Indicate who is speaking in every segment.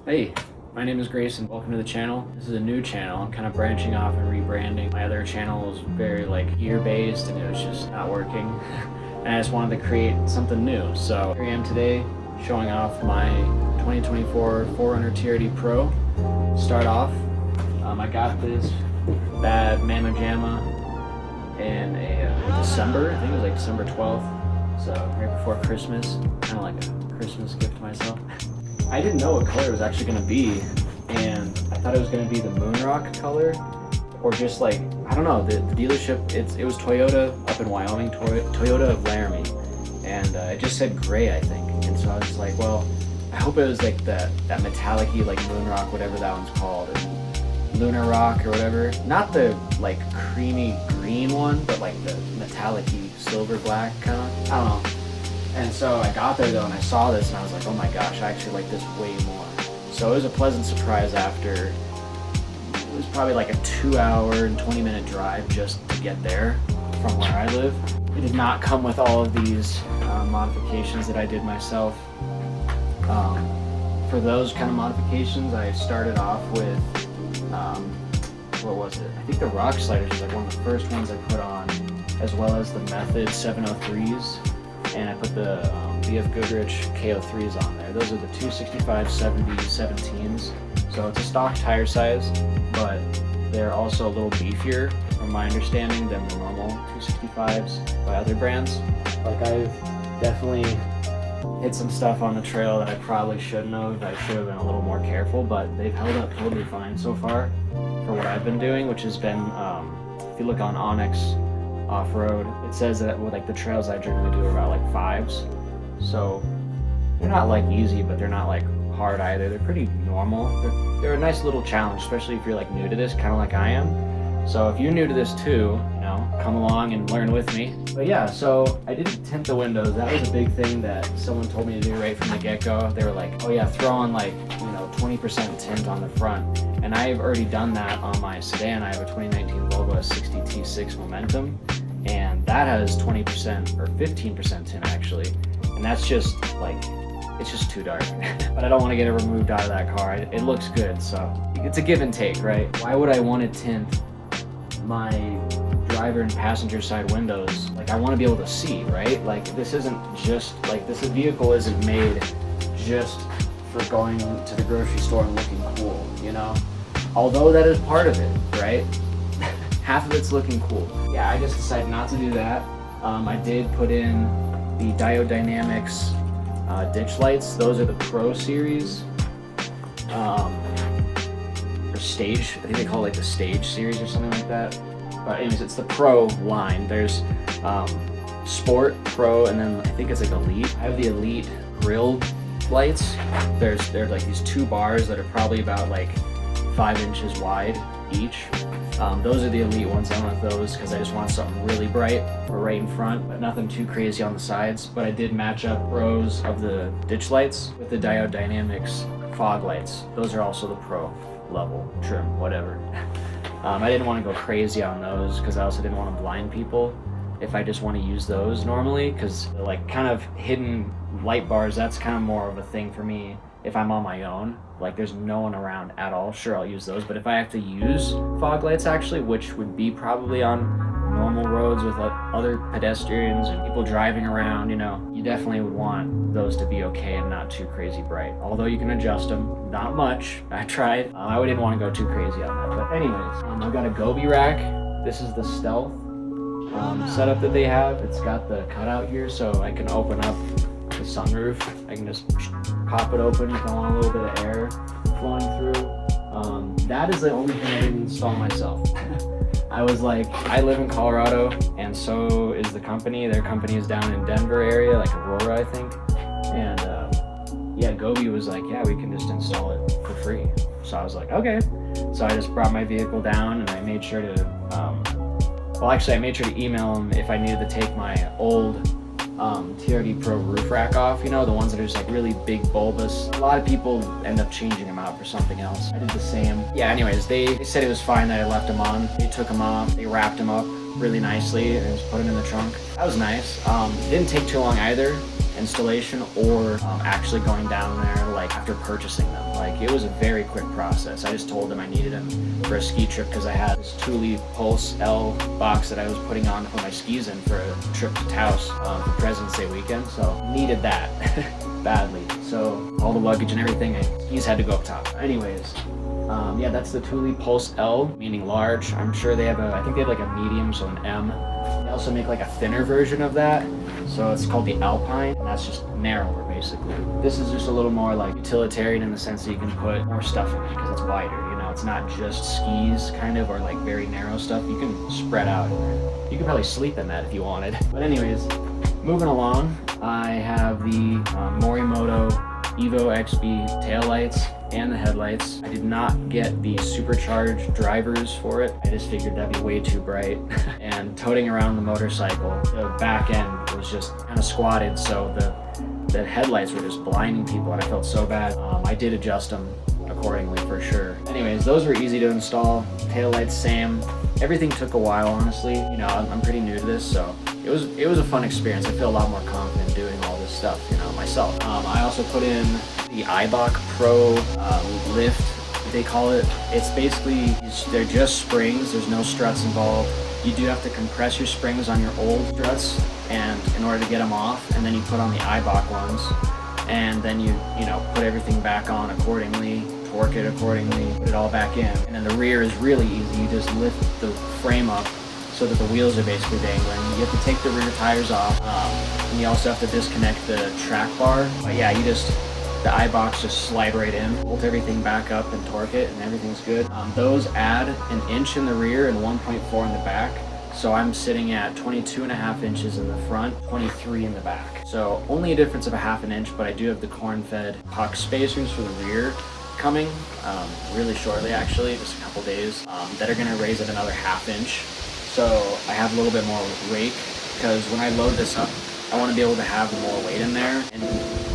Speaker 1: Hey, my name is Grayson. Welcome to the channel. This is a new channel. I'm kind of branching off and rebranding. My other channel was very gear-based and it was just not working. And I just wanted to create something new. So here I am today showing off my 2024 4Runner TRD Pro. Start off, I got this bad Mamma Jamma in December. I think it was December 12th. So right before Christmas, kind of like a Christmas gift to myself. I didn't know what color it was actually going to be, and I thought it was going to be the Moonrock color, or just I don't know, the dealership, it was Toyota up in Wyoming, Toyota of Laramie, and it just said gray, I think, and so I was like, well, I hope it was that metallic-y, Moonrock, whatever that one's called, or Lunar Rock, or whatever, not the creamy green one, but the metallic-y silver black kind of, I don't know. And so I got there though and I saw this and I was like, oh my gosh, I actually like this way more. So it was a pleasant surprise after, it was probably a 2-hour and 20-minute drive just to get there from where I live. It did not come with all of these modifications that I did myself. For those kind of modifications, I started off with, what was it? I think the rock sliders was one of the first ones I put on, as well as the Method 703s. And I put the BF Goodrich KO3s on there. Those are the 265 70 17s. So it's a stock tire size, but they're also a little beefier, from my understanding, than the normal 265s by other brands. I've definitely hit some stuff on the trail that I probably shouldn't have. I should have been a little more careful, but they've held up totally fine so far for what I've been doing, which has been, if you look on Onyx off-road, it says that the trails I generally do are about 5s, so they're not easy, but they're not hard either. They're pretty normal. They're a nice little challenge, especially if you're new to this, kind of like I am. So if you're new to this too, come along and learn with me. But yeah, so I didn't tint the windows. That was a big thing that someone told me to do right from the get-go. They were like, oh yeah, throw on 20% tint on the front. And I've already done that on my sedan. I have a 2019 Volvo S60 T6 Momentum, and that has 20% or 15% tint actually. And that's just it's just too dark. But I don't want to get it removed out of that car. It looks good, so it's a give and take, right? Why would I want to tint my driver and passenger side windows? I want to be able to see, right? This isn't just, this vehicle isn't made just for going to the grocery store and looking cool, Although that is part of it, right? Half of it's looking cool. Yeah, I just decided not to do that. I did put in the Diode Dynamics ditch lights. Those are the Pro series. Or Stage, I think they call it the Stage series or something like that. But anyways, it's the Pro line. There's Sport, Pro, and then I think it's Elite. I have the Elite grille lights. They're these 2 bars that are probably about 5 inches wide each. Those are the Elite ones. I went with those because I just want something really bright for right in front, but nothing too crazy on the sides. But I did match up rows of the ditch lights with the Diode Dynamics fog lights. Those are also the Pro level trim, whatever. I didn't want to go crazy on those because I also didn't want to blind people if I just want to use those normally, because kind of hidden light bars, that's kind of more of a thing for me if I'm on my own. There's no one around at all, sure, I'll use those. But if I have to use fog lights actually, which would be probably on normal roads with other pedestrians and people driving around, you definitely would want those to be okay and not too crazy bright. Although you can adjust them, not much. I tried. I didn't want to go too crazy on that. But anyways, I've got a Gobi rack. This is the Stealth setup that they have. It's got the cutout here, so I can open up the sunroof. I can just pop it open if I want a little bit of air flowing through. That is the only thing I didn't install myself. I was like, I live in Colorado, and so is the company. Their company is down in Denver area, like Aurora, I think. And yeah, Gobi was like, yeah, we can just install it for free. So I was like, okay. So I just brought my vehicle down, and I made sure to, well, actually, I made sure to email them if I needed to take my old TRD Pro roof rack off, you know, the ones that are just like really big, bulbous. A lot of people end up changing them out for something else. I did the same. Yeah, anyways, they said it was fine that I left them on. They took them off, they wrapped them up really nicely, and just put them in the trunk. That was nice. It didn't take too long either, installation or actually going down there like after purchasing them. Like, it was a very quick process. I just told them I needed them for a ski trip because I had this Thule Pulse L box that I was putting on to put my skis in for a trip to Taos for President's Day weekend. So needed that badly. So all the luggage and everything, skis had to go up top. Anyways, yeah, that's the Thule Pulse L, meaning large. I'm sure they have I think they have like a medium, so an M. They also make like a thinner version of that. So it's called the Alpine, and that's just narrower basically. This is just a little more like utilitarian in the sense that you can put more stuff in it because it's wider, you know, it's not just skis kind of, or like very narrow stuff. You can spread out in there. You could probably sleep in that if you wanted. But anyways, moving along, I have the Morimoto Evo XB taillights and the headlights. I did not get the supercharged drivers for it. I just figured that'd be way too bright. And toting around the motorcycle, the back end was just kind of squatted, so the headlights were just blinding people, and I felt so bad. I did adjust them accordingly for sure. Anyways, those were easy to install. Taillights, same. Everything took a while, honestly. You know, I'm pretty new to this, so it was a fun experience. I feel a lot more confident doing all this stuff, you know, myself. I also put in the Eibach Pro lift, they call it. It's basically, they're just springs. There's no struts involved. You do have to compress your springs on your old struts, and in order to get them off, and then you put on the Eibach ones, and then you know, put everything back on accordingly, torque it accordingly, put it all back in. And then the rear is really easy. You just lift the frame up so that the wheels are basically dangling. You have to take the rear tires off, and you also have to disconnect the track bar. But yeah, the Eibachs just slide right in, bolt everything back up and torque it, and everything's good. Those add an inch in the rear and 1.4 in the back. So I'm sitting at 22.5 inches in the front, 23 in the back. So only a difference of a half an inch, but I do have the corn-fed puck spacers for the rear coming really shortly, actually, just a couple days, that are gonna raise it another half inch. So I have a little bit more rake, because when I load this up, I want to be able to have more weight in there and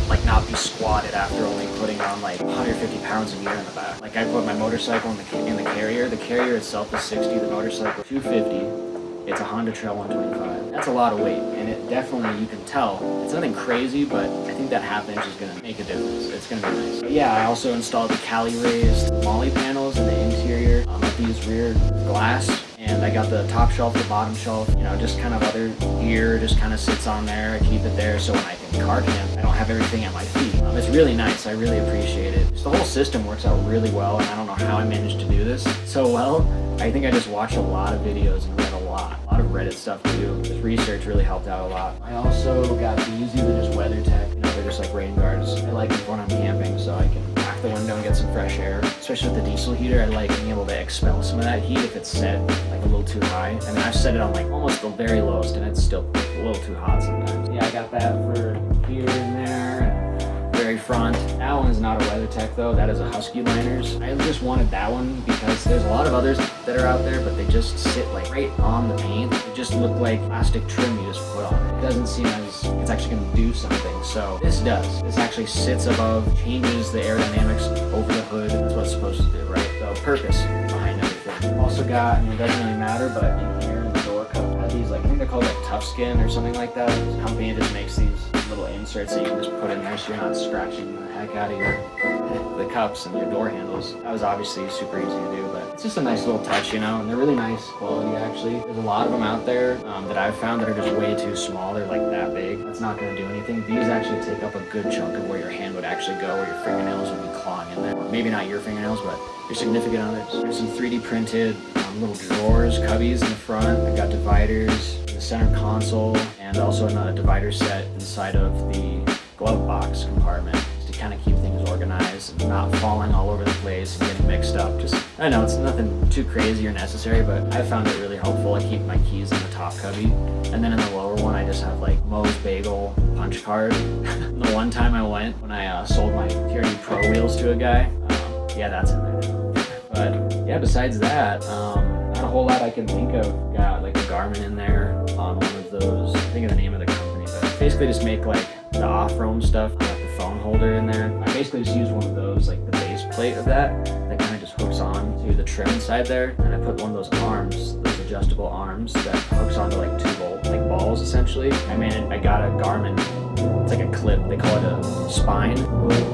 Speaker 1: like not be squatted after only putting on like 150 pounds of gear in the back. Like, I put my motorcycle in the carrier. The carrier itself is 60, the motorcycle 250. It's a Honda Trail 125. That's a lot of weight, and it definitely, you can tell, it's nothing crazy, but I think that half inch is gonna make a difference. It's gonna be nice. But yeah, I also installed the Cali raised Molly panels in the interior with these rear glass. And I got the top shelf, the bottom shelf, you know, just kind of other gear just kind of sits on there. I keep it there so when I can car camp, I don't have everything at my feet. It's really nice. I really appreciate it. Just the whole system works out really well, and I don't know how I managed to do this so well. I think I just watched a lot of videos and read a lot of Reddit stuff too. This research really helped out a lot. I also got these, these are just WeatherTech. You know, they're just like rain guards. I like them when I'm camping so I can crack the window and get some fresh air. Especially with the diesel heater, I like being able to expel some of that heat if it's set like a little too high. I mean, I've set it on like almost the very lowest, and it's still a little too hot sometimes. Yeah, I got that for here and there, very front. That one is not a WeatherTech though. That is a Husky Liners. I just wanted that one because there's a lot of others that are out there, but they just sit like right on the paint. They just look like plastic trim you just put on it. It doesn't seem as it's actually going to do something. So this does. This actually sits above, changes the aerodynamics over the hood. That's what it's supposed to do, right? So purpose behind everything. Also got, and it doesn't really matter, but in here in the door cup, I have these like, I think they're called like Tough Skin or something like that. This company just makes these little inserts that you can just put in there so you're not scratching the heck out of the cups and your door handles. That was obviously super easy to do, but it's just a nice little touch, you know, and they're really nice quality actually. There's a lot of them out there that I've found that are just way too small. They're like that big. That's not going to do anything. These actually take up a good chunk of where your hand would actually go, where your fingernails would be clawing in there. Or maybe not your fingernails, but your significant others. There's some 3D printed little drawers, cubbies in the front. I've got dividers in the center console, and also another divider set inside of the glove box compartment to kind of keep things organized and not falling all over the place and getting mixed up. Just, I know it's nothing too crazy or necessary, but I found it really helpful. I keep my keys in the top cubby, and then in the lower one I just have like Moe's Bagel punch card. The one time I went when I sold my TRD Pro wheels to a guy, yeah, that's in there too. But yeah, besides that, not a whole lot I can think of. Got like a Garmin in there on one of those, I think of the name of the company, but basically just make like the off-roam stuff. I got the phone holder in there. I basically just use one of those, like the base plate of that kind of just hooks on to the trim inside there, and I put one of those arms, those adjustable arms that hooks onto like 2-volt like balls essentially. I got a Garmin, it's like a clip, they call it a spine,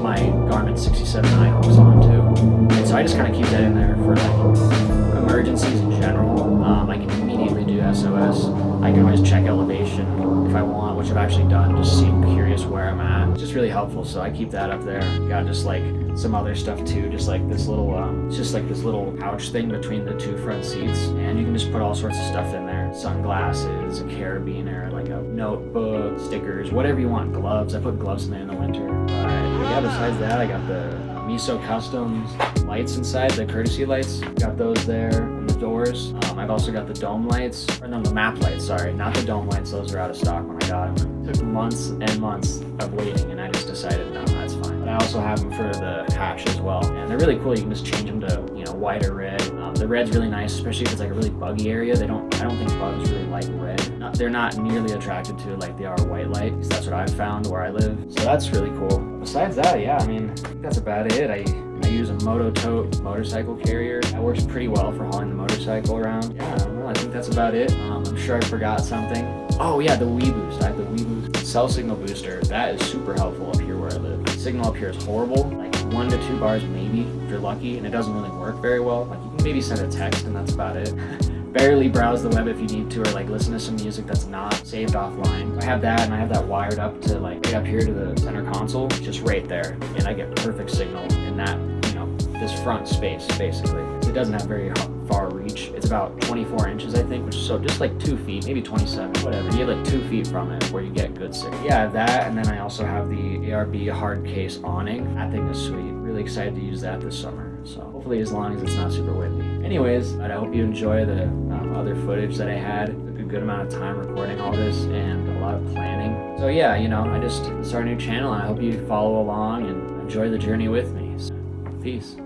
Speaker 1: my Garmin 67i hooks on to, and so I just kind of keep that in there for like emergencies in general. I can immediately do SOS. I can always check elevation if I want, which I've actually done, just seem curious where I'm at. It's just really helpful, so I keep that up there. Got just like some other stuff too, just like this little it's just like this little pouch thing between the 2 front seats, and you can just put all sorts of stuff in there. Sunglasses, a carabiner, like a notebook, stickers, whatever you want. Gloves, I put gloves in there in the winter. But yeah, besides that, I got the Miso Customs lights inside, the courtesy lights, got those there, and the doors. I've also got the dome lights, or no, the map lights, sorry, not the dome lights, those are out of stock when I got them. It took months and months of waiting, and I just decided, no, that's fine. But I also have them for the hatch as well, and they're really cool. You can just change them to, you know, white or red. The red's really nice, especially if it's like a really buggy area. I don't think bugs really like red. They're not nearly attracted to it like they are white light, because that's what I've found where I live. So that's really cool. Besides that, yeah, I think that's about it. I use a Moto-Tote motorcycle carrier. That works pretty well for hauling the motorcycle around. Yeah, I don't know, I think that's about it. I'm sure I forgot something. Oh yeah, the Wii Boost. I have the Wii Boost cell signal booster. That is super helpful up here where I live. The signal up here is horrible, like 1 to 2 bars maybe if you're lucky, and it doesn't really work very well. Like you can maybe send a text and that's about it. Barely browse the web if you need to, or like listen to some music that's not saved offline. I have that, and I have that wired up to like right up here to the center console, just right there, and I get perfect signal in that, you know, this front space basically. It doesn't have very far reach. It's about 24 inches I think, which is so just like 2 feet, maybe 27, whatever. You get like 2 feet from it where you get good signal. Yeah, I have that, and then I also have the ARB hard case awning. That thing is sweet. Really excited to use that this summer. So hopefully as long as it's not super windy. Anyways, I hope you enjoy the other footage that I had. Took a good amount of time recording all this and a lot of planning. So yeah, you know, this is our new channel, and I hope you follow along and enjoy the journey with me. So, peace.